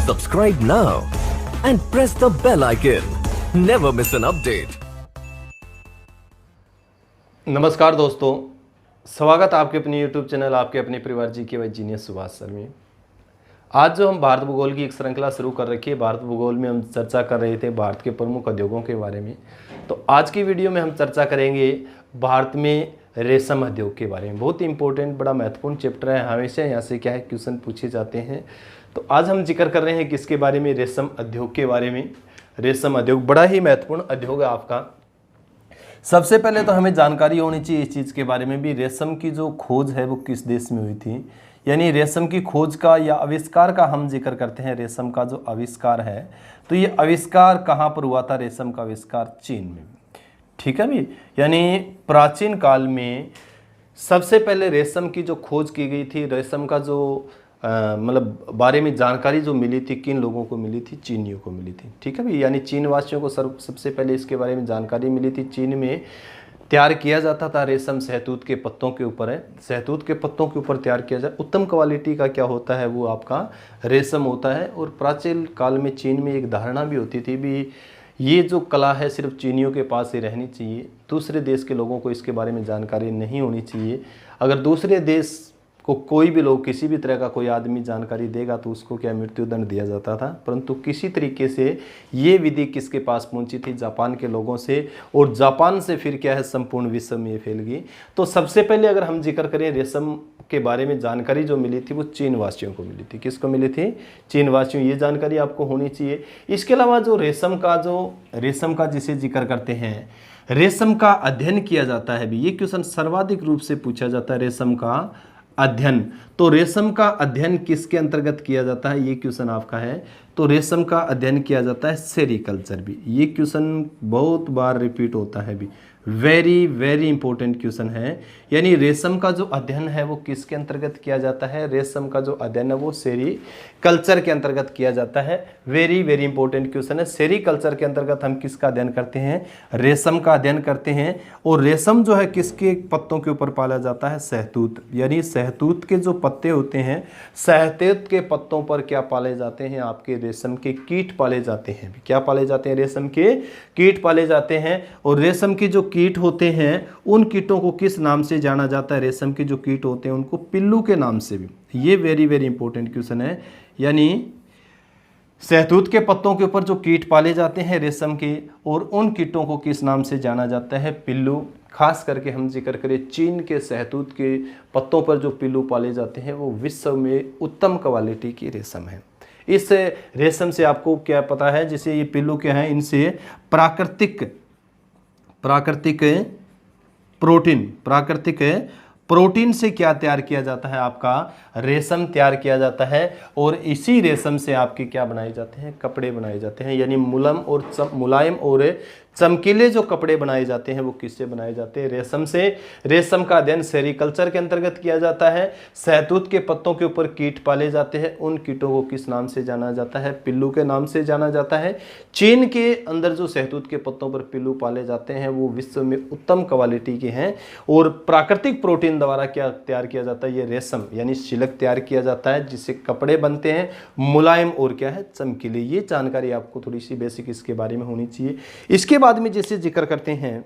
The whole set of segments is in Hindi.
Subscribe now and press the bell icon. Never miss an update. नमस्कार दोस्तों, स्वागत आपके अपने YouTube चैनल आपके अपने परिवार जी के जीनियस सुभाष सर में। आज जो हम भारत भूगोल की एक श्रृंखला शुरू कर रखी है, भारत भूगोल में हम चर्चा कर रहे थे भारत के प्रमुख उद्योगों के बारे में। तो आज की वीडियो में हम चर्चा करेंगे भारत में रेशम उद्योग के बारे में। बहुत ही इंपॉर्टेंट, बड़ा महत्वपूर्ण चैप्टर है। हमेशा यहाँ से क्या है, क्वेश्चन पूछे जाते हैं। तो आज हम जिक्र कर रहे हैं किसके बारे में, रेशम उद्योग के बारे में। रेशम उद्योग बड़ा ही महत्वपूर्ण उद्योग है आपका। सबसे पहले तो हमें जानकारी होनी चाहिए इस चीज़ के बारे में भी, रेशम की जो खोज है वो किस देश में हुई थी। यानी रेशम की खोज का या आविष्कार का हम जिक्र करते हैं। रेशम का जो आविष्कार है, तो ये आविष्कार कहाँ पर हुआ था? रेशम का आविष्कार चीन में। ठीक है भी, यानी प्राचीन काल में सबसे पहले रेशम की जो खोज की गई थी, रेशम का जो मतलब बारे में जानकारी जो मिली थी, किन लोगों को मिली थी? चीनियों को मिली थी। ठीक है भाई, यानी चीन वासियों को सबसे पहले इसके बारे में जानकारी मिली थी। चीन में तैयार किया जाता था रेशम सहतूत के पत्तों के ऊपर है, सहतूत के पत्तों के ऊपर तैयार किया जाए। उत्तम क्वालिटी का क्या होता है, वो आपका रेशम होता है। और प्राचीन काल में चीन में एक धारणा भी होती थी भी ये जो कला है सिर्फ चीनियों के पास ही रहनी चाहिए, दूसरे देश के लोगों को इसके बारे में जानकारी नहीं होनी चाहिए। अगर दूसरे देश को कोई भी लोग, किसी भी तरह का कोई आदमी जानकारी देगा तो उसको क्या मृत्युदंड दिया जाता था। परंतु किसी तरीके से ये विधि किसके पास पहुंची थी? जापान के लोगों से, और जापान से फिर क्या है, संपूर्ण विश्व में ये फैल गई। तो सबसे पहले अगर हम जिक्र करें रेशम के बारे में, जानकारी जो मिली थी वो चीन वासियों को मिली थी। किसको मिली थी? चीन वासियों। ये जानकारी आपको होनी चाहिए। इसके अलावा जो रेशम का जिसे जिक्र करते हैं, रेशम का अध्ययन किया जाता है भी। ये क्वेश्चन सर्वाधिक रूप से पूछा जाता है, रेशम का अध्ययन। तो रेशम का अध्ययन किसके अंतर्गत किया जाता है? ये क्वेश्चन आपका है। तो रेशम का अध्ययन किया जाता है सेरीकल्चर भी। ये क्वेश्चन बहुत बार रिपीट होता है भी, वेरी वेरी इंपॉर्टेंट क्वेश्चन है। यानी रेशम का जो अध्ययन है वो किसके अंतर्गत किया जाता है? रेशम का जो अध्ययन है वो सेरीकल्चर के अंतर्गत किया जाता है। वेरी वेरी इंपॉर्टेंट क्वेश्चन है। सेरीकल्चर के अंतर्गत हम किसका अध्ययन करते हैं? रेशम का अध्ययन करते हैं। और रेशम जो है किसके पत्तों के ऊपर पाला जाता है? सहतूत। यानी सहतूत के जो पत्ते होते हैं, सहतूत के पत्तों पर क्या पाले जाते हैं? आपके रेशम के कीट पाले जाते हैं। क्या पाले जाते हैं? रेशम के कीट पाले जाते हैं। और रेशम के जो कीट होते हैं, उन कीटों को किस नाम से जाना जाता है? रेशम के जो कीट होते हैं उनको पिल्लू के नाम से भी। ये वेरी वेरी इंपॉर्टेंट क्वेश्चन है। यानी सहतूत के पत्तों के ऊपर जो कीट पाले जाते हैं रेशम के, और उन कीटों को किस नाम से जाना जाता है? पिल्लू। खास करके हम जिक्र करें चीन के सहतूत के पत्तों पर जो पिल्लू पाले जाते हैं वो विश्व में उत्तम क्वालिटी की रेशम है। इस रेशम से आपको क्या पता है, जैसे ये पिल्लू क्या है, इनसे प्राकृतिक प्रोटीन से क्या तैयार किया जाता है? आपका रेशम तैयार किया जाता है। और इसी रेशम से आपके क्या बनाए जाते हैं? कपड़े बनाए जाते हैं। यानी मुलायम और चमकीले जो कपड़े बनाए जाते हैं वो किससे बनाए जाते हैं? रेशम से। रेशम का अध्ययन सेरीकल्चर के अंतर्गत किया जाता है। सहतूत के पत्तों के ऊपर कीट पाले जाते हैं। उन कीटों को किस नाम से जाना जाता है? पिल्लू के नाम से जाना जाता है। चीन के अंदर जो सहतूत के पत्तों पर पिल्लू पाले जाते हैं वो विश्व में उत्तम क्वालिटी के हैं। और प्राकृतिक प्रोटीन द्वारा क्या तैयार किया जाता है? ये रेशम यानी सिल्क तैयार किया जाता है, जिससे कपड़े बनते हैं मुलायम और क्या है, चमकीले। ये जानकारी आपको थोड़ी सी बेसिक इसके बारे में होनी चाहिए। इसके बाद में जैसे जिक्र करते हैं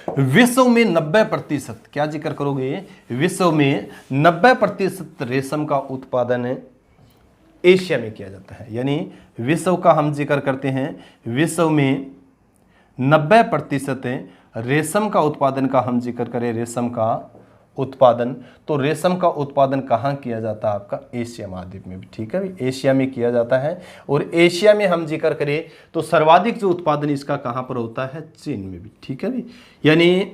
विश्व में 90%, क्या जिक्र करोगे? विश्व में 90% रेशम का उत्पादन एशिया में किया जाता है। यानी विश्व का हम जिक्र करते हैं, विश्व में 90% रेशम का उत्पादन का हम जिक्र करें, रेशम का उत्पादन, तो रेशम का उत्पादन कहाँ किया जाता है? आपका एशिया महाद्वीप में भी। ठीक है भाई, एशिया में किया जाता है। और एशिया में हम जिक्र करें तो सर्वाधिक जो उत्पादन इसका कहाँ पर होता है? चीन में भी। ठीक है भाई, यानी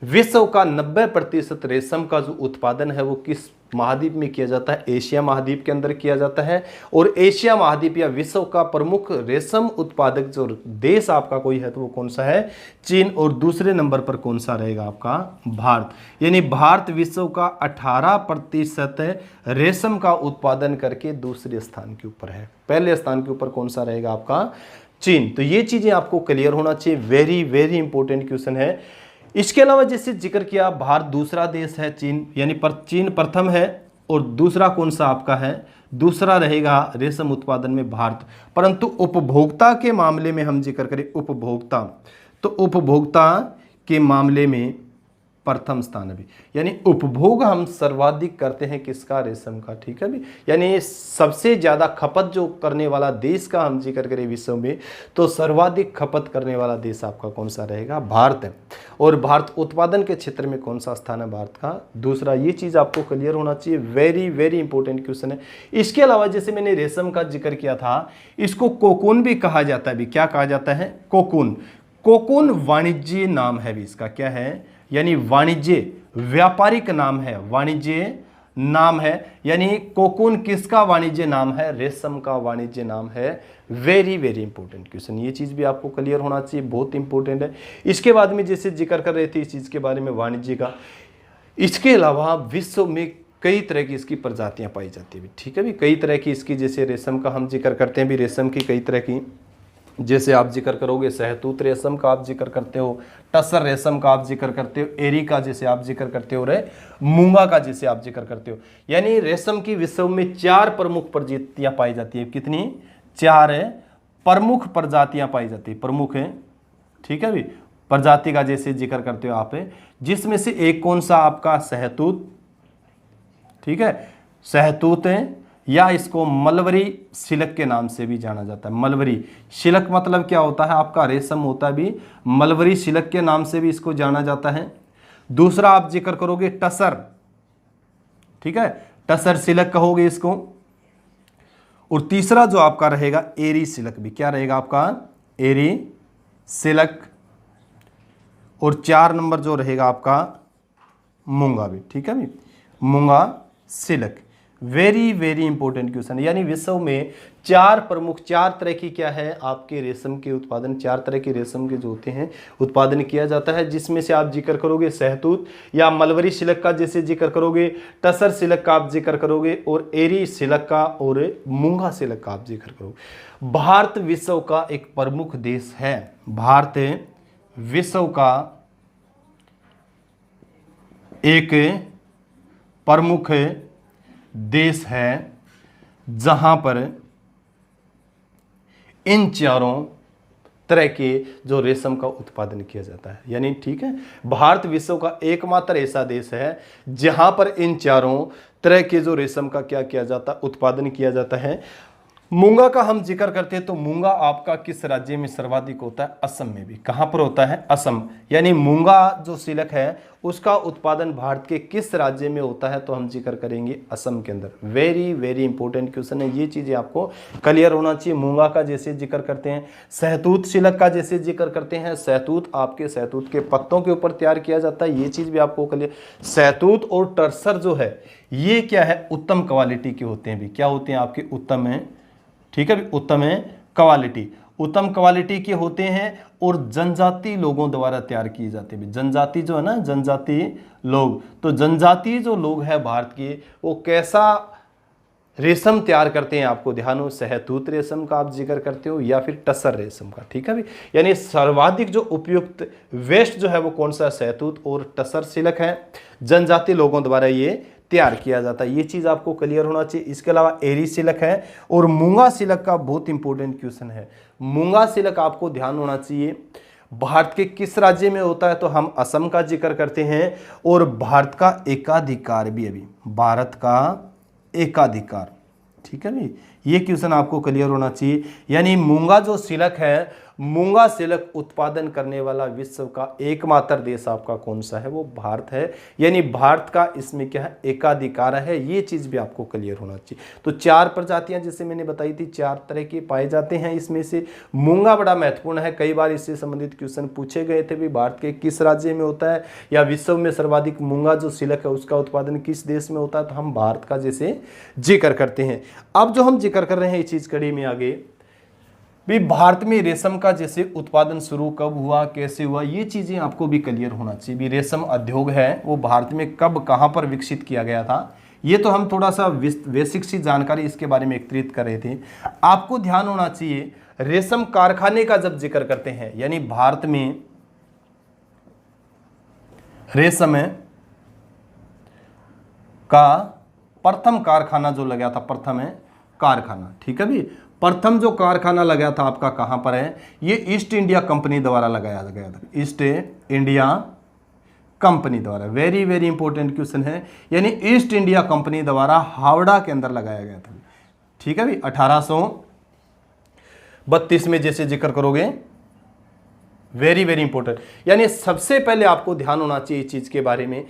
विश्व का 90% रेशम का जो उत्पादन है वो किस महाद्वीप में किया जाता है? एशिया महाद्वीप के अंदर किया जाता है। और एशिया महाद्वीप या विश्व का प्रमुख रेशम उत्पादक जो देश आपका कोई है तो वो कौन सा है? चीन। और दूसरे नंबर पर कौन सा रहेगा? आपका भारत। यानी भारत विश्व का 18% रेशम का उत्पादन करके दूसरे स्थान के ऊपर है। पहले स्थान के ऊपर कौन सा रहेगा? आपका चीन। तो ये चीजें आपको क्लियर होना चाहिए। वेरी वेरी इंपॉर्टेंट क्वेश्चन है। इसके अलावा जैसे जिक्र किया, भारत दूसरा देश है, चीन, यानी चीन प्रथम है और दूसरा कौन सा आपका है, दूसरा रहेगा रेशम उत्पादन में भारत। परंतु उपभोक्ता के मामले में हम जिक्र करें उपभोक्ता, तो उपभोक्ता के मामले में प्रथम स्थान है भी, यानी उपभोग हम सर्वाधिक करते हैं किसका, रेशम का। ठीक है भी, यानी सबसे ज्यादा खपत जो करने वाला देश का हम जिक्र करें विश्व में, तो सर्वाधिक खपत करने वाला देश आपका कौन सा रहेगा, भारत है। और भारत उत्पादन के क्षेत्र में कौन सा स्थान है भारत का, दूसरा। ये चीज आपको क्लियर होना चाहिए, वेरी वेरी इंपॉर्टेंट क्वेश्चन है। इसके अलावा जैसे मैंने रेशम का जिक्र किया था, इसको कोकून भी कहा जाता है भी, क्या कहा जाता है, कोकून। कोकून वाणिज्य नाम है भी इसका, क्या है, यानी वाणिज्य व्यापारिक नाम है, वाणिज्य नाम है। यानी कोकून किसका वाणिज्य नाम है, रेशम का वाणिज्य नाम है। वेरी वेरी इंपॉर्टेंट क्वेश्चन, ये चीज भी आपको क्लियर होना चाहिए, बहुत इंपॉर्टेंट है। इसके बाद में जैसे जिक्र कर रहे थे इस चीज के बारे में, वाणिज्य का, इसके अलावा विश्व में कई तरह की इसकी प्रजातियां पाई जाती है। ठीक है भी, कई तरह की इसकी, जैसे रेशम का हम जिक्र करते हैं भी, रेशम की कई तरह की, जैसे आप जिक्र करोगे सहतूत रेशम का आप जिक्र करते हो, टसर रेशम का आप जिक्र करते हो, एरी का जैसे आप जिक्र करते हो, रे मूंगा का जैसे आप जिक्र करते हो। यानी रेशम की विश्व में 4 प्रमुख प्रजातियां पाई जाती है। कितनी, 4 प्रमुख प्रजातियां पाई जाती है, प्रमुख है। ठीक है भी, प्रजाति का जैसे जिक्र करते हो आप, जिसमें से एक कौन सा आपका सहतूत। ठीक है, सहतूत है, या इसको मलबरी सिल्क के नाम से भी जाना जाता है। मलबरी सिल्क मतलब क्या होता है, आपका रेशम होता है भी, मलबरी सिल्क के नाम से भी इसको जाना जाता है। दूसरा आप जिक्र करोगे टसर, ठीक है, टसर सिल्क कहोगे इसको। और तीसरा जो आपका रहेगा एरी सिल्क भी, क्या रहेगा आपका, एरी सिल्क। और 4 नंबर जो रहेगा आपका मूंगा भी। ठीक है भी, मूंगा silk. Very very important question, यानी विश्व में 4 प्रमुख, 4 तरह की क्या है आपके रेशम के उत्पादन, 4 तरह के रेशम के जो होते हैं उत्पादन किया जाता है, जिसमें से आप जिक्र करोगे सहतूत या मलबरी सिल्क का जैसे जिक्र करोगे, टसर सिल्क का आप जिक्र करोगे, और एरी सिल्क का और मूंगा सिल्क का आप जिक्र करोगे। भारत विश्व का एक प्रमुख देश है, भारत विश्व का एक प्रमुख देश है जहां पर इन 4 तरह के जो रेशम का उत्पादन किया जाता है। यानी ठीक है, भारत विश्व का एकमात्र ऐसा देश है जहां पर इन 4 तरह के जो रेशम का क्या किया जाता है, उत्पादन किया जाता है। मूंगा का हम जिक्र करते हैं तो मूंगा आपका किस राज्य में सर्वाधिक होता है, असम में भी। कहां पर होता है, असम। यानी मूंगा जो सिल्क है उसका उत्पादन भारत के किस राज्य में होता है, तो हम जिक्र करेंगे असम के अंदर। वेरी वेरी इंपॉर्टेंट क्वेश्चन है, ये चीजें आपको क्लियर होना चाहिए। मूंगा का जैसे जिक्र करते हैं, सहतूत सिल्क का जैसे जिक्र करते हैं, सहतूत आपके सहतूत के पत्तों के ऊपर तैयार किया जाता है, ये चीज भी आपको क्लियर। सहतूत और टसर जो है ये क्या है, उत्तम क्वालिटी के होते हैं भी। क्या होते हैं आपके, उत्तम है। ठीक है, उत्तम है क्वालिटी, उत्तम क्वालिटी के होते हैं और जनजाति लोगों द्वारा तैयार किए जाते हैं। जनजाति जो है ना, जनजाति लोग, तो जनजाति जो लोग हैं भारत के, वो कैसा रेशम तैयार करते हैं, आपको ध्यान हो, सहतूत रेशम का आप जिक्र करते हो या फिर टसर रेशम का। ठीक है भी, यानी सर्वाधिक जो उपयुक्त वेस्ट जो है वो कौन सा, सहतूत और टसर सिल्क है, जनजाति लोगों द्वारा ये तैयार किया जाता है। ये चीज आपको क्लियर होना चाहिए। इसके अलावा एरी सिल्क है और मूंगा सिल्क का बहुत इंपॉर्टेंट क्वेश्चन है। मूंगा सिल्क आपको ध्यान होना चाहिए, भारत के किस राज्य में होता है, तो हम असम का जिक्र करते हैं। और भारत का एकाधिकार भी, अभी भारत का एकाधिकार। ठीक है भी, ये क्वेश्चन आपको क्लियर होना चाहिए। यानी मूंगा जो सिल्क है, मूंगा सिल्क उत्पादन करने वाला विश्व का एकमात्र देश आपका कौन सा है, वो भारत है। यानी भारत का इसमें क्या है, एकाधिकार है। ये चीज भी आपको क्लियर होना चाहिए। तो 4 प्रजातियां जैसे मैंने बताई थी, 4 तरह के पाए जाते हैं। इसमें से मूंगा बड़ा महत्वपूर्ण है, कई बार इससे संबंधित क्वेश्चन पूछे गए थे भी, भारत के किस राज्य में होता है या विश्व में सर्वाधिक मूंगा जो सिल्क है उसका उत्पादन किस देश में होता है, तो हम भारत का जैसे जिक्र करते हैं। अब जो हम जिक्र कर रहे हैं इस चीज कड़ी में आगे भी, भारत में रेशम का जैसे उत्पादन शुरू कब हुआ, कैसे हुआ, ये चीजें आपको भी क्लियर होना चाहिए भी। रेशम उद्योग है वो भारत में कब कहां पर विकसित किया गया था, ये तो हम थोड़ा सा बेसिक सी जानकारी इसके बारे में एकत्रित कर रहे थे। आपको ध्यान होना चाहिए, रेशम कारखाने का जब जिक्र करते हैं, यानी भारत में रेशम का प्रथम कारखाना जो लगा था, प्रथम है कारखाना, ठीक है भी, प्रथम जो कारखाना लगा था आपका कहां पर है, ये ईस्ट इंडिया कंपनी द्वारा लगाया गया था, ईस्ट इंडिया कंपनी द्वारा। वेरी वेरी इंपॉर्टेंट क्वेश्चन है, यानी ईस्ट इंडिया कंपनी द्वारा हावड़ा के अंदर लगाया गया था, ठीक है भी, 1832 में जैसे जिक्र करोगे। वेरी वेरी इंपॉर्टेंट, यानी सबसे पहले आपको ध्यान होना चाहिए इस चीज के बारे में,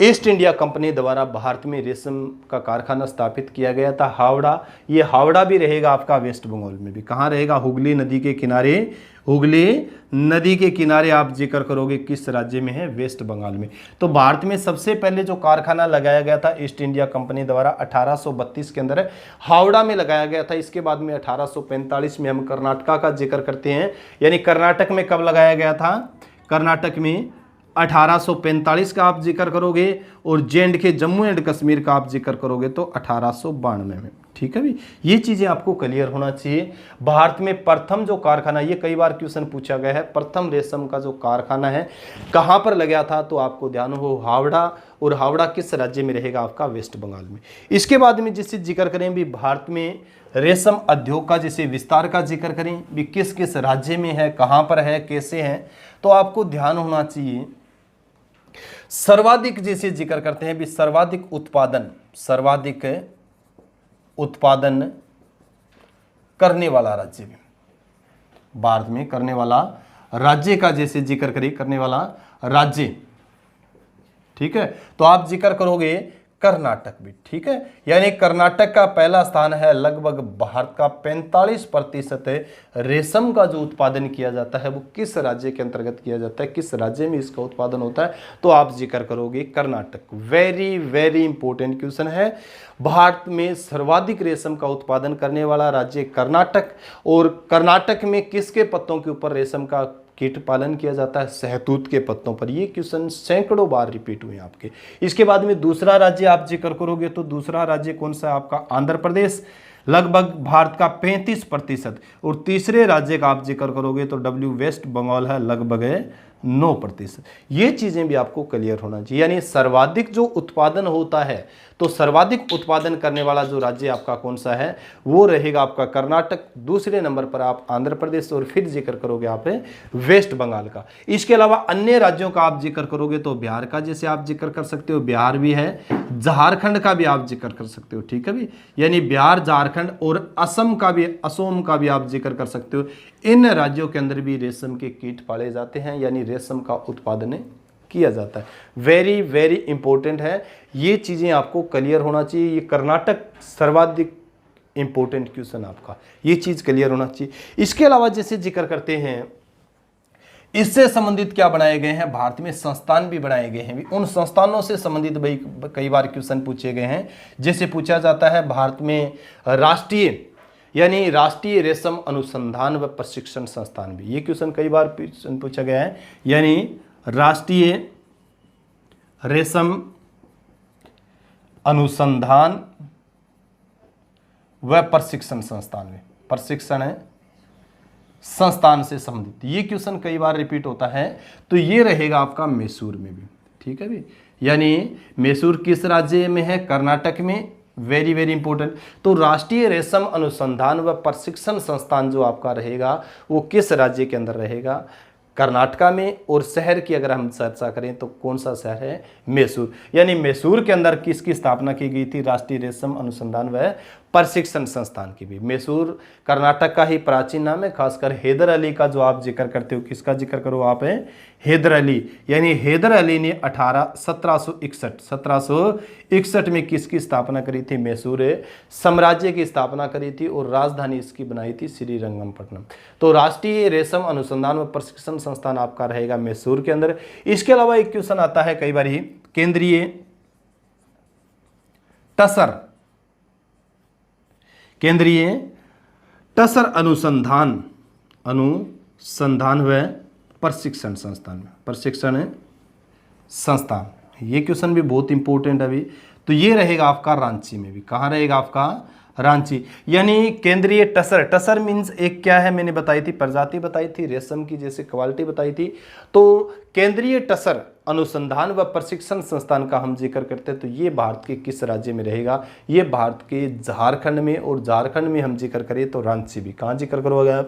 ईस्ट इंडिया कंपनी द्वारा भारत में रेशम का कारखाना स्थापित किया गया था हावड़ा। ये हावड़ा भी रहेगा आपका वेस्ट बंगाल में भी, कहाँ रहेगा, हुगली नदी के किनारे, हुगली नदी के किनारे आप जिक्र करोगे किस राज्य में है, वेस्ट बंगाल में। तो भारत में सबसे पहले जो कारखाना लगाया गया था ईस्ट इंडिया कंपनी द्वारा 1832 के अंदर है, हावड़ा में लगाया गया था। इसके बाद में 1845 में हम कर्नाटका का जिक्र करते हैं, यानी कर्नाटक में कब लगाया गया था, कर्नाटक में 1845 का आप जिक्र करोगे, और जे&के जम्मू एंड कश्मीर का आप जिक्र करोगे तो 1892 में, ठीक है भी। ये चीजें आपको क्लियर होना चाहिए। भारत में प्रथम जो कारखाना, ये कई बार क्वेश्चन पूछा गया है, प्रथम रेशम का जो कारखाना है कहां पर लगा था, तो आपको ध्यान हो हावड़ा, और हावड़ा किस राज्य में रहेगा आपका, वेस्ट बंगाल में। इसके बाद में जिससे जिक्र करें भी भारत में रेशम उद्योग का जैसे विस्तार का जिक्र करें भी, किस किस राज्य में है, कहां पर है, कैसे है, तो आपको ध्यान होना चाहिए सर्वाधिक जैसे जिक्र करते हैं भी, सर्वाधिक उत्पादन करने वाला राज्य भी, भारत में करने वाला राज्य का जैसे जिक्र करें, करने वाला राज्य, ठीक है, तो आप जिक्र करोगे कर्नाटक भी, ठीक है, यानी कर्नाटक का पहला स्थान है। लगभग भारत का 45% रेशम का जो उत्पादन किया जाता है वो किस राज्य के अंतर्गत किया जाता है, किस राज्य में इसका उत्पादन होता है, तो आप जिक्र करोगे Karnataka. Very very important question है, भारत में सर्वाधिक रेशम का उत्पादन करने वाला राज्य कर्नाटक, और कर्नाटक में किसके पत्तों के ऊपर रेशम का कीट पालन किया जाता है, सहतूत के पत्तों पर। ये क्वेश्चन सैकड़ों बार रिपीट हुए आपके। इसके बाद में दूसरा राज्य आप जिक्र करोगे तो दूसरा राज्य कौन सा है आपका, आंध्र प्रदेश, लगभग भारत का 35%, और तीसरे राज्य का आप जिक्र करोगे तो वेस्ट बंगाल है, लगभग है 9%। ये चीजें भी आपको क्लियर होना चाहिए, यानी सर्वाधिक जो उत्पादन होता है, तो सर्वाधिक उत्पादन करने वाला जो राज्य आपका कौन सा है, वो रहेगा आपका कर्नाटक, दूसरे नंबर पर आप आंध्र प्रदेश, और फिर जिक्र करोगे आप वेस्ट बंगाल का। इसके अलावा अन्य राज्यों का आप जिक्र करोगे तो बिहार का जैसे आप जिक्र कर सकते हो, बिहार भी है, झारखंड का भी आप जिक्र कर सकते हो, ठीक है भी, यानी बिहार, झारखंड और असम का भी आप जिक्र कर सकते हो। इन राज्यों के अंदर भी रेशम के कीट पाले जाते हैं, यानी रेशम का उत्पादन किया जाता है। वेरी वेरी इंपॉर्टेंट है, ये चीजें आपको क्लियर होना चाहिए। ये कर्नाटक सर्वाधिक इंपॉर्टेंट क्वेश्चन आपका, ये चीज क्लियर होना चाहिए। इसके अलावा जैसे जिक्र करते हैं, इससे संबंधित क्या बनाए गए हैं, भारत में संस्थान भी बनाए गए हैं। उन संस्थानों से संबंधित भाई कई बार क्वेश्चन पूछे गए हैं, जैसे पूछा जाता है भारत में राष्ट्रीय रेशम अनुसंधान व प्रशिक्षण संस्थान भी, ये क्वेश्चन कई बार पूछा गया है, यानी राष्ट्रीय रेशम अनुसंधान व प्रशिक्षण संस्थान में, प्रशिक्षण है संस्थान से संबंधित, ये क्वेश्चन कई बार रिपीट होता है, तो ये रहेगा आपका मैसूर में भी, ठीक है भी, यानी मैसूर किस राज्य में है, कर्नाटक में। Very very important. तो राष्ट्रीय रेशम अनुसंधान व प्रशिक्षण संस्थान जो आपका रहेगा वो किस राज्य के अंदर रहेगा, कर्नाटका में। और शहर की अगर हम चर्चा करें तो कौन सा शहर है, मैसूर। यानी मैसूर के अंदर किसकी स्थापना की गई थी, राष्ट्रीय रेशम अनुसंधान व प्रशिक्षण संस्थान की भी। मैसूर कर्नाटक का ही प्राचीन नाम है, खासकर हैदर अली का जो आप जिक्र करते हो, किसका जिक्र करो आप, है हैदर अली। यानी हैदर अली ने 1761 में किसकी स्थापना करी थी, मैसूर साम्राज्य की स्थापना करी थी, और राजधानी इसकी बनाई थी श्रीरंगपट्टनम। तो राष्ट्रीय रेशम अनुसंधान व प्रशिक्षण संस्थान आपका रहेगा मैसूर के अंदर। इसके अलावा एक क्वेश्चन आता है कई बार ही, केंद्रीय टसर अनुसंधान व प्रशिक्षण संस्थान, ये क्वेश्चन भी बहुत इंपॉर्टेंट है अभी। तो ये रहेगा आपका रांची में भी, कहाँ रहेगा आपका, रांची। यानी केंद्रीय टसर मीन्स एक क्या है, मैंने बताई थी, प्रजाति बताई थी, रेशम की जैसे क्वालिटी बताई थी। तो केंद्रीय टसर अनुसंधान व प्रशिक्षण संस्थान का हम जिक्र करते हैं तो ये भारत के किस राज्य में रहेगा, ये भारत के झारखंड में, और झारखंड में हम जिक्र करें तो रांची भी, कहाँ जिक्र करोगे,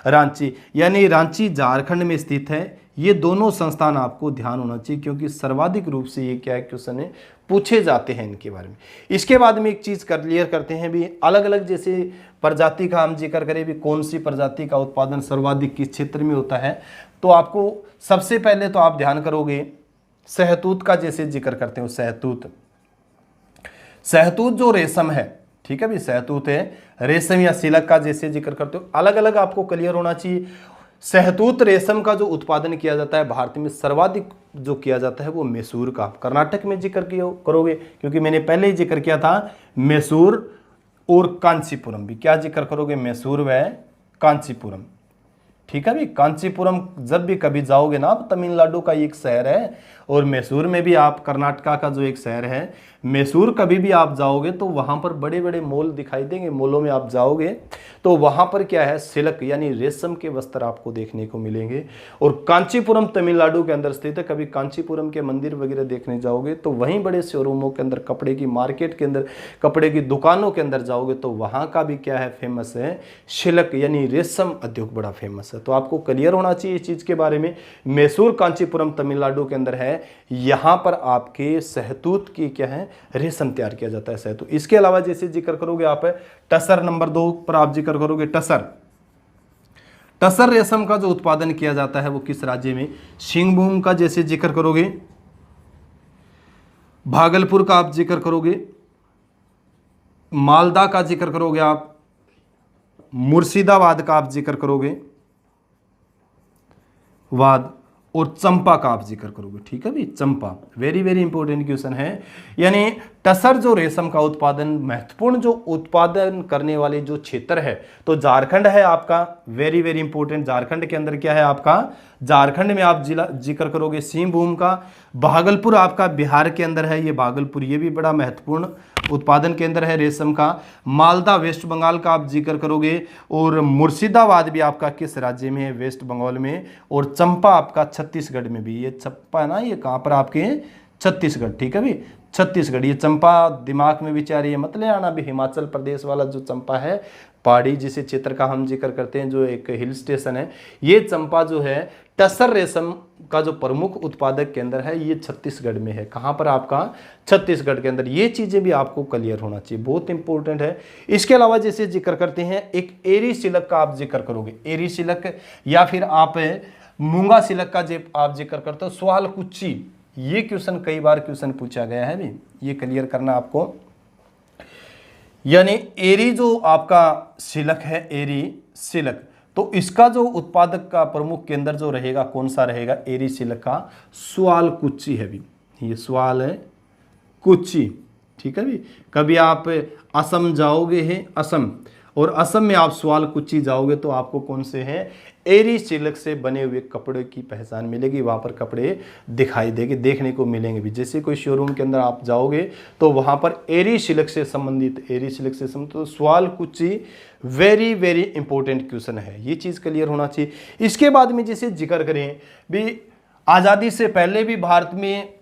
रांची, यानी रांची झारखंड में स्थित है। ये दोनों संस्थान आपको ध्यान होना चाहिए क्योंकि सर्वाधिक रूप से ये क्या है क्वेश्चन है पूछे जाते हैं इनके बारे में। इसके बाद में एक चीज क्लियर करते हैं भी, अलग अलग जैसे प्रजाति का हम जिक्र करें भी, कौन सी प्रजाति का उत्पादन सर्वाधिक किस क्षेत्र में होता है, तो आपको सबसे पहले तो आप ध्यान करोगे शहतूत का जैसे जिक्र करते हो, शहतूत जो रेशम है, ठीक है भी, शहतूत है रेशम या सिल्क का जैसे जिक्र करते हो, अलग अलग आपको क्लियर होना चाहिए। शहतूत रेशम का जो उत्पादन किया जाता है भारत में सर्वाधिक जो किया जाता है वो मैसूर का, कर्नाटक में जिक्र करोगे क्योंकि मैंने पहले ही जिक्र किया था मैसूर और कांचीपुरम भी, क्या जिक्र करोगे, मैसूर व कांचीपुरम, ठीक है भी। कांचीपुरम जब भी कभी जाओगे ना, आप तमिलनाडु का एक शहर है, और मैसूर में भी आप कर्नाटका का जो एक शहर है मैसूर, कभी भी आप जाओगे तो वहाँ पर बड़े बड़े मॉल दिखाई देंगे, मॉलों में आप जाओगे तो वहाँ पर क्या है, सिल्क यानी रेशम के वस्त्र आपको देखने को मिलेंगे। और कांचीपुरम तमिलनाडु के अंदर स्थित है, कभी कांचीपुरम के मंदिर वगैरह देखने जाओगे तो वहीं बड़े शोरूमों के अंदर, कपड़े की मार्केट के अंदर, कपड़े की दुकानों के अंदर जाओगे तो वहाँ का भी क्या है फेमस है, सिल्क यानी रेशम उद्योग बड़ा फेमस है। तो आपको क्लियर होना चाहिए इस चीज़ के बारे में। मैसूर कांचीपुरम तमिलनाडु के अंदर है, यहाँ पर आपके शहतूत की क्या है, रेशम तैयार किया जाता है शहतूत। इसके अलावा जैसे जिक्र करोगे आप टसर, नंबर 2 पर आप जिक्र करोगे टसर रेशम का जो उत्पादन किया जाता है वो किस राज्य में, सिंहभूम का जैसे जिक्र करोगे, भागलपुर का आप जिक्र करोगे, मालदा का जिक्र करोगे आप, मुर्शिदाबाद का आप जिक्र करोगे, वाद, और चंपा का आप जिक्र करोगे, ठीक है भी, चंपा। वेरी वेरी इंपॉर्टेंट क्वेश्चन है। यानी टसर जो रेशम का उत्पादन, महत्वपूर्ण जो उत्पादन करने वाले जो क्षेत्र है तो झारखंड है आपका, वेरी वेरी इंपॉर्टेंट। झारखंड के अंदर क्या है आपका, झारखंड में आप जिला जिक्र करोगे सिंहभूम का। भागलपुर आपका बिहार के अंदर है, ये भागलपुर, ये भी बड़ा महत्वपूर्ण उत्पादन केंद्र है रेशम का। मालदा वेस्ट बंगाल का आप जिक्र करोगे, और मुर्शिदाबाद भी आपका किस राज्य में है, वेस्ट बंगाल में। और चंपा आपका छत्तीसगढ़ में भी, ये चंपा है ना, ये कहाँ पर आपके, छत्तीसगढ़, ठीक है भी, छत्तीसगढ़। ये चंपा दिमाग में विचार ये मत ले आना भी हिमाचल प्रदेश वाला जो चंपा है, पहाड़ी जिसे क्षेत्र का हम जिक्र करते हैं, जो एक हिल स्टेशन है, ये चंपा जो है टसर रेशम का जो प्रमुख उत्पादक केंद्र है ये छत्तीसगढ़ में है। कहाँ पर आपका, छत्तीसगढ़ के अंदर। ये चीज़ें भी आपको क्लियर होना चाहिए, बहुत इंपॉर्टेंट है। इसके अलावा जैसे जिक्र करते हैं एक एरी सिल्क का आप जिक्र करोगे, एरी सिल्क, या फिर आप मूंगा सिल्क का आप जिक्र करते हो, सवाल कुच्ची, ये क्वेश्चन कई बार क्वेश्चन पूछा गया है भी, ये क्लियर करना आपको। यानी एरी जो आपका सिल्क है, एरी सिल्क, तो इसका जो उत्पादक का प्रमुख केंद्र जो रहेगा कौन सा रहेगा, एरी सिल्क का सवाल कुच्ची है भी, ये सवाल है कुच्ची, ठीक है भी। कभी आप असम जाओगे है, असम, और असम में आप सवाल कुच्ची जाओगे तो आपको कौन से हैं, एरी सिल्क से बने हुए कपड़े की पहचान मिलेगी, वहाँ पर कपड़े दिखाई देंगे, देखने को मिलेंगे भी। जैसे कोई शोरूम के अंदर आप जाओगे तो वहाँ पर एरी सिल्क से संबंधित, एरी सिल्क से संबंधित तो सवाल कुच्ची वेरी वेरी इंपॉर्टेंट क्वेश्चन है, ये चीज़ क्लियर होना चाहिए। इसके बाद में जैसे जिक्र करें भी, आज़ादी से पहले भी भारत में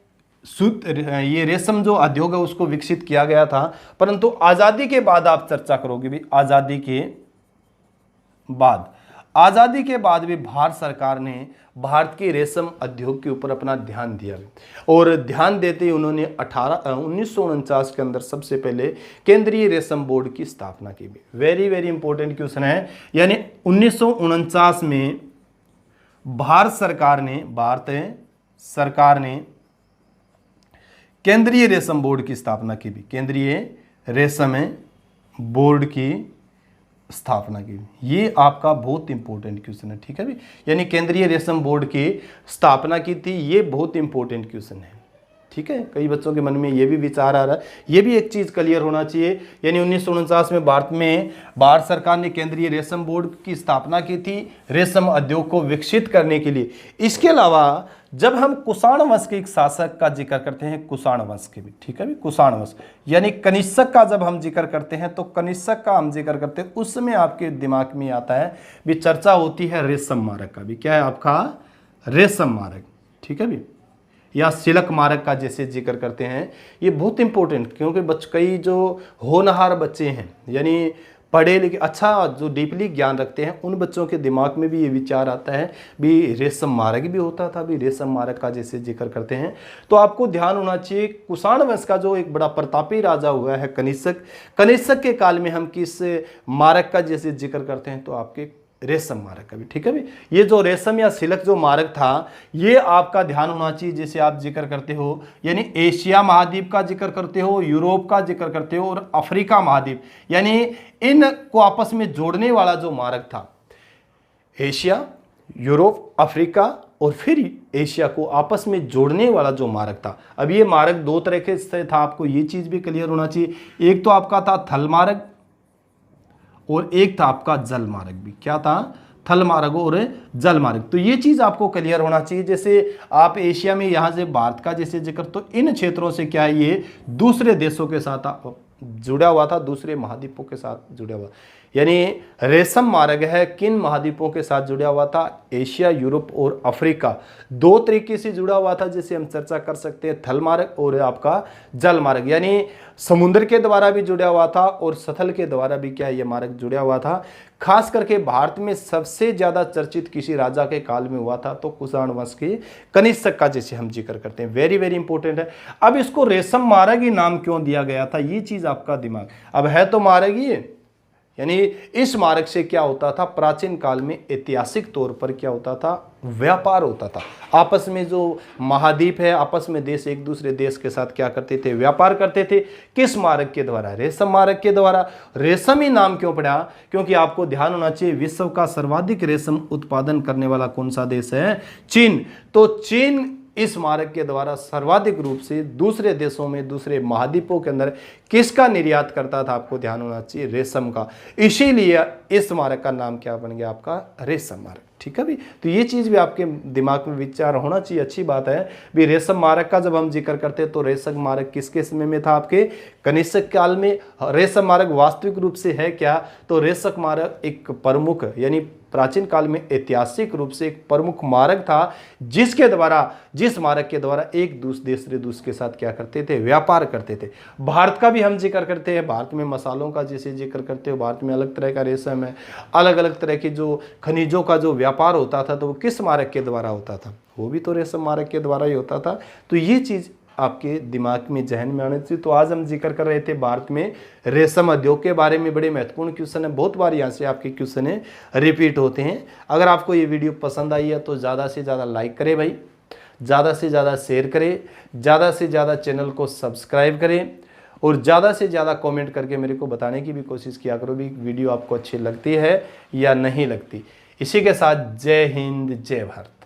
ये रेशम जो उद्योग है उसको विकसित किया गया था, परंतु आज़ादी के बाद आप चर्चा करोगे भी, आज़ादी के बाद भी भारत सरकार ने भारत के रेशम उद्योग के ऊपर अपना ध्यान दिया, और ध्यान देते ही उन्होंने 1949 के अंदर सबसे पहले केंद्रीय रेशम बोर्ड की स्थापना की। वेरी वेरी इंपॉर्टेंट क्वेश्चन है। यानी 1949 में भारत सरकार ने केंद्रीय रेशम बोर्ड की स्थापना की भी, केंद्रीय रेशम बोर्ड की स्थापना की। ये आपका बहुत इंपॉर्टेंट क्वेश्चन है, ठीक है भी। यानी केंद्रीय रेशम बोर्ड की स्थापना की थी, ये बहुत इंपॉर्टेंट क्वेश्चन है, ठीक है। कई बच्चों के मन में ये भी विचार आ रहा है, ये भी एक चीज़ क्लियर होना चाहिए। यानी 1949 में भारत सरकार ने केंद्रीय रेशम बोर्ड की स्थापना की थी रेशम उद्योग को विकसित करने के लिए। इसके अलावा जब हम कुषाण वंश के एक शासक का जिक्र करते हैं, कुषाण वंश के भी, ठीक है भी, कुषाण वंश यानी कनिष्क का जब हम जिक्र करते हैं तो कनिष्क का हम जिक्र करते हैं, उस समय आपके दिमाग में आता है भी, चर्चा होती है रेशम मार्ग का भी। क्या है आपका, रेशम मार्ग, ठीक है भी। या सिलक मारक का जैसे जिक्र करते हैं, ये बहुत इंपॉर्टेंट, क्योंकि कई जो होनहार बच्चे हैं यानी पढ़े लिखे अच्छा जो डीपली ज्ञान रखते हैं, उन बच्चों के दिमाग में भी ये विचार आता है भी रेशम मारक भी होता था, भी रेशम मारक का जैसे जिक्र करते हैं। तो आपको ध्यान होना चाहिए, कुषाण वंश का जो एक बड़ा प्रतापी राजा हुआ है कनिष्क, कनिष्क के काल में हम किस मारक का जैसे जिक्र करते हैं तो आपके रेशम मारक का भी, ठीक है भी। ये जो रेशम या सिल्क जो मारक था, ये आपका ध्यान होना चाहिए, जैसे आप जिक्र करते हो यानी एशिया महाद्वीप का जिक्र करते हो, यूरोप का जिक्र करते हो और अफ्रीका महाद्वीप, यानी इन को आपस में जोड़ने वाला जो मारक था, एशिया, यूरोप, अफ्रीका और फिर एशिया को आपस में जोड़ने वाला जो मारक था। अब ये मारक दो तरह के से था, आपको ये चीज भी क्लियर होना चाहिए। एक तो आपका था थल मारक और एक था आपका जल मार्ग भी। क्या था? थल मार्ग और जल मार्ग। तो ये चीज आपको क्लियर होना चाहिए। जैसे आप एशिया में यहां से भारत का जैसे जिक्र, तो इन क्षेत्रों से क्या है, ये दूसरे देशों के साथ जुड़ा हुआ था, दूसरे महाद्वीपों के साथ जुड़ा हुआ। यानी रेशम मार्ग है किन महाद्वीपों के साथ जुड़ा हुआ था? एशिया, यूरोप और अफ्रीका, दो तरीके से जुड़ा हुआ था, जिसे हम चर्चा कर सकते हैं, थल मार्ग और आपका जल मार्ग। यानी समुद्र के द्वारा भी जुड़ा हुआ था और स्थल के द्वारा भी क्या ये मार्ग जुड़ा हुआ था। खास करके भारत में सबसे ज्यादा चर्चित किसी राजा के काल में हुआ था तो कुषाण वंश के कनिष्क का जैसे हम जिक्र करते हैं। वेरी वेरी इंपॉर्टेंट है। अब इसको रेशम मार्ग ही नाम क्यों दिया गया था, ये चीज आपका दिमाग, अब है तो मार्ग ही है, यानी इस मार्ग से क्या होता था, प्राचीन काल में ऐतिहासिक तौर पर क्या होता था, व्यापार होता था। आपस में जो महाद्वीप है, आपस में देश एक दूसरे देश के साथ क्या करते थे, व्यापार करते थे। किस मार्ग के द्वारा? रेशम मार्ग के द्वारा। रेशम ही नाम क्यों पड़ा? क्योंकि आपको ध्यान होना चाहिए, विश्व का सर्वाधिक रेशम उत्पादन करने वाला कौन सा देश है? चीन। तो चीन इस मार्ग के द्वारा सर्वाधिक रूप से दूसरे देशों में, दूसरे महाद्वीपों के अंदर किसका निर्यात करता था? आपको ध्यान होना चाहिए, रेशम का। इसीलिए इस मार्ग का नाम क्या बन गया आपका? रेशम मार्ग। ठीक है भी। तो ये चीज भी आपके दिमाग में विचार होना चाहिए। अच्छी बात है भी। रेशम मार्ग का जब हम जिक्र करते हैं तो रेशम मार्ग किसके समय में था? आपके कनिष्क काल में। रेशम मार्ग वास्तविक रूप से है क्या? तो रेशम मार्ग एक प्रमुख, यानी प्राचीन काल में ऐतिहासिक रूप से एक प्रमुख मार्ग था, जिसके द्वारा, जिस मार्ग के द्वारा एक दूसरे देश के साथ क्या करते थे, व्यापार करते थे। भारत का भी हम जिक्र करते हैं, भारत में मसालों का जैसे जिक्र करते हो, भारत में अलग तरह का रेशम है, अलग अलग तरह की जो खनिजों का जो व्यापार होता था, तो वो किस मार्ग के द्वारा होता था? वो भी तो रेशम मार्ग के द्वारा ही होता था। तो ये चीज आपके दिमाग में, जहन में आने चाहिए। तो आज हम जिक्र कर रहे थे भारत में रेशम उद्योग के बारे में। बड़े महत्वपूर्ण क्वेश्चन है, बहुत बार यहाँ से आपके क्वेश्चन है रिपीट होते हैं। अगर आपको ये वीडियो पसंद आई है तो ज़्यादा से ज़्यादा लाइक करें भाई, ज़्यादा से ज़्यादा शेयर करें, ज़्यादा से ज़्यादा चैनल को सब्सक्राइब करें और ज़्यादा से ज़्यादा कमेंट करके मेरे को बताने की भी कोशिश किया करो भी वीडियो आपको अच्छी लगती है या नहीं लगती। इसी के साथ जय हिंद, जय भारत।